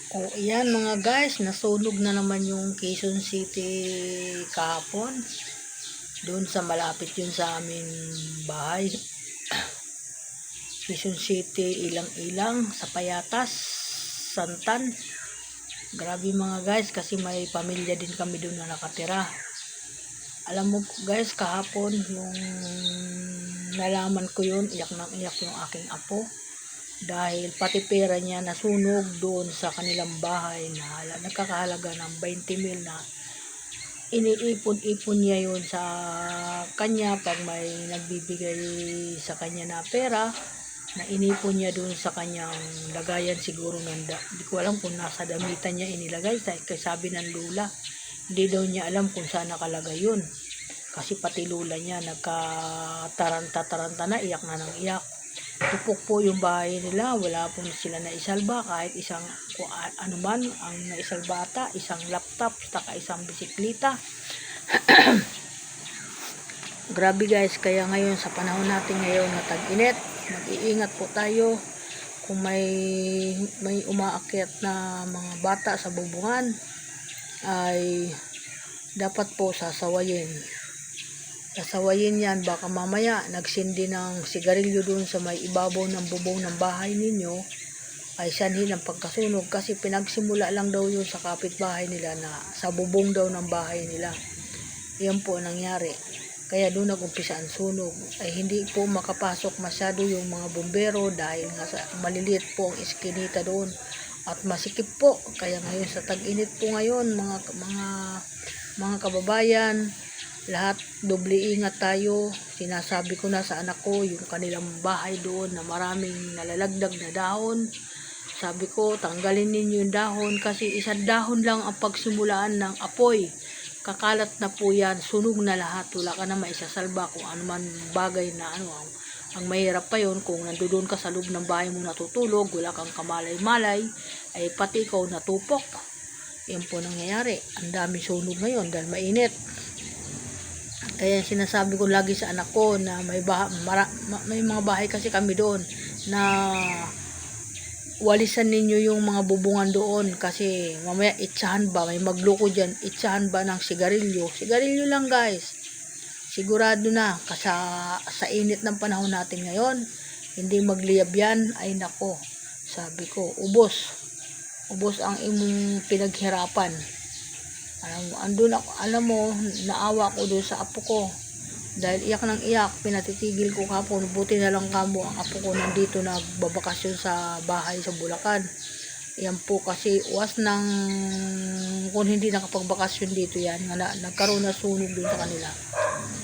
O yan mga guys, nasunog na naman yung Quezon City kahapon. Doon sa malapit yun sa amin bahay. Quezon City, ilang-ilang, sa Payatas, Santan. Grabe mga guys, kasi may pamilya din kami doon na nakatira. Alam mo guys, kahapon yung nalaman ko yun, iyak nang iyak yung aking apo. Dahil pati pera niya nasunog doon sa kanilang bahay na nagkakahalaga ng 20,000 na iniipon-ipon niya yun sa kanya pag may nagbibigay sa kanya na pera na inipon niya doon sa kanyang lagayan siguro hindi ko alam kung nasa damitan niya inilagay sabi ng lula, hindi daw niya alam kung saan nakalagay yun kasi pati lula niya nagkataranta-taranta na, iyak na ng iyak. Tupok po yung bahay nila, wala po sila na isalba kahit isang ano man ang naisalbata, isang laptop, saka isang bisikleta. Grabe guys, kaya ngayon sa panahon natin ngayon na tag-init, mag-iingat po tayo kung may umaakyat na mga bata sa bubungan ay dapat po sasawayin yan, baka mamaya nagsindi ng sigarilyo dun sa may ibabaw ng bubong ng bahay ninyo ay sanhin ang pagkasunog kasi pinagsimula lang daw yun sa kapitbahay nila na sa bubong daw ng bahay nila. Yan po nangyari, kaya doon nagumpisa ang sunog. Ay hindi po makapasok masyado yung mga bumbero dahil nga sa maliliit po ang iskinita doon at masikip po. Kaya ngayon sa tag-init po ngayon mga kababayan, lahat doble ingat tayo. Sinasabi ko na sa anak ko yung kanilang bahay doon na maraming nalalagdag na dahon. Sabi ko, tanggalin ninyo yung dahon kasi isang dahon lang ang pagsimulaan ng apoy. Kakalat na po yan, sunog na lahat. Wala ka na maisasalba kung ano man bagay na ano. Ang mahirap pa yon kung nandoon ka sa loob ng bahay mo natutulog, wala kang kamalay-malay, ay pati ikaw natupok. Yan po nangyayari. Ang dami sunog ngayon dahil mainit. Kaya sinasabi ko lagi sa anak ko na may mga bahay kasi kami doon na walisan ninyo yung mga bubungan doon kasi mamaya itsahan ba, may magloko dyan, itsahan ba ng sigarilyo lang guys, sigurado na kasi sa init ng panahon natin ngayon hindi magliyab yan, ay nako, sabi ko ubos ang imong pinaghirapan. Alam mo, naawa ko doon sa apo ko dahil iyak ng iyak, pinatitigil ko kapon. Buti na lang kamo ang apo ko nandito nagbabakasyon sa bahay sa Bulacan. Yan po kasi kung hindi nakapagbakasyon dito yan nagkaroon na sunog doon sa kanila,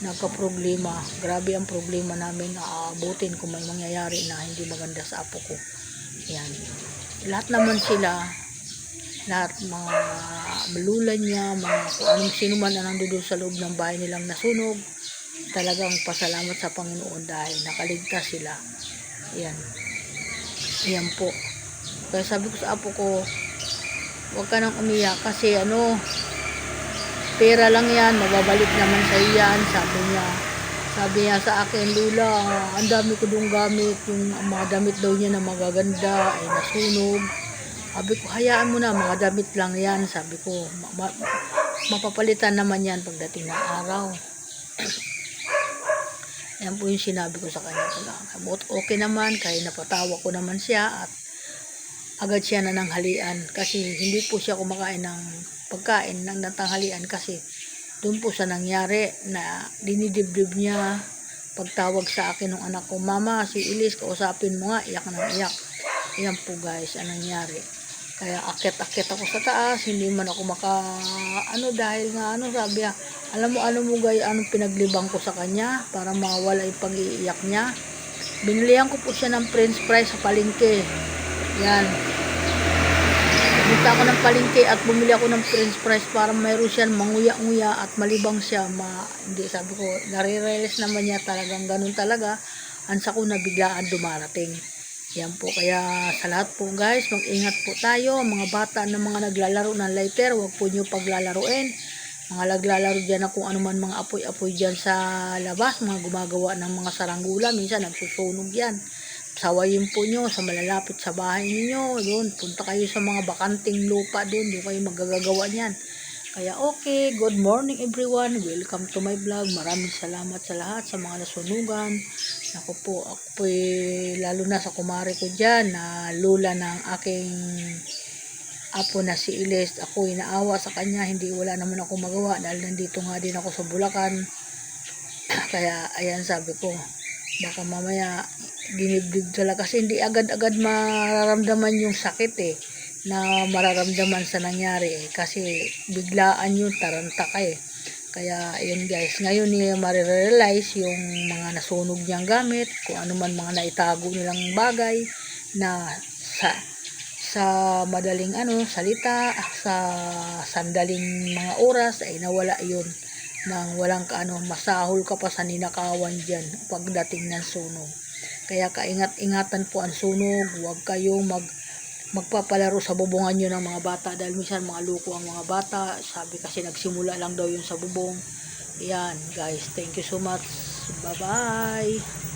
nagka-problema. Grabe ang problema namin na aabutin kung may mangyayari na hindi maganda sa apo ko. Yan, lahat naman sila, lahat mga malulan niya, mga kung anong sino man na nandoon sa loob ng bahay nilang nasunog, talagang pasalamat sa Panginoon dahil nakaligtas sila. Yan po. Kaya sabi ko sa apo ko, huwag ka nang umiyak kasi pera lang yan, mababalik naman sa iyan. Sabi niya sa akin, Lula, ang dami ko dong gamit, yung mga damit daw niya na magaganda ay nasunog. Sabi ko, hayaan mo na, mga damit lang yan. Sabi ko, mapapalitan naman yan pagdating ng araw. Yan po yung sinabi ko sa kanya. Okay naman, kaya napatawa ko naman siya at agad siya na nanghalian. Kasi hindi po siya kumakain ng pagkain ng tanghalian kasi doon po sa nangyari na dinidibdib niya. Pagtawag sa akin ng anak ko, Mama, si Elise, kausapin mo nga, iyak ng iyak. Yan po guys, ang nangyari. Kaya akyat ako sa taas, hindi man ako dahil nga sabi niya, alam mo guys, anong pinaglibang ko sa kanya para mawala yung pag-iiyak niya. Binilihan ko po siya ng french fries sa palengke. Yan. Bumita ako ng palengke at bumili ako ng french fries para mayroon siya manguya-nguya at malibang siya. Hindi, sabi ko, nare-realize naman niya talagang ganun talaga. Ansa ko na biglaan dumarating. Yan po, kaya sa lahat po guys, mag-ingat po tayo. Mga bata na mga naglalaro ng lighter, huwag po nyo paglalaruin. Mga naglalaro dyan na kung ano man mga apoy-apoy dyan sa labas, mga gumagawa ng mga saranggola, minsan nagsusunog yan. sawayin po nyo sa malalapit sa bahay niyo. Doon, punta kayo sa mga bakanting lupa doon. Doon kayo magagagawa niyan. Kaya okay, good morning everyone. Welcome to my vlog. Maraming salamat sa lahat sa mga nasunugan. Ako po lalo na sa kumare ko dyan na lula ng aking apo na si Iles. Ako inaawa sa kanya, wala naman ako magawa dahil nandito nga din ako sa Bulacan. Kaya ayan, sabi ko baka mamaya dinibdib talaga kasi hindi agad-agad mararamdaman yung sakit na mararamdaman sa nangyari kasi biglaan yung taranta ka Kaya ayun guys, ngayon marirealize yung mga nasunog niyang gamit, kung ano man mga naitago nilang bagay na sa madaling salita, sa sandaling mga oras ay nawala yun nang walang masahol ka pa sa ninakawan dyan pagdating ng sunog. Kaya kaingat-ingatan po ang sunog, huwag kayong magpapalaro sa bubungan nyo ng mga bata dahil minsan mga loko ang mga bata. Sabi kasi nagsimula lang daw yun sa bubong. Yan guys, thank you so much, bye bye.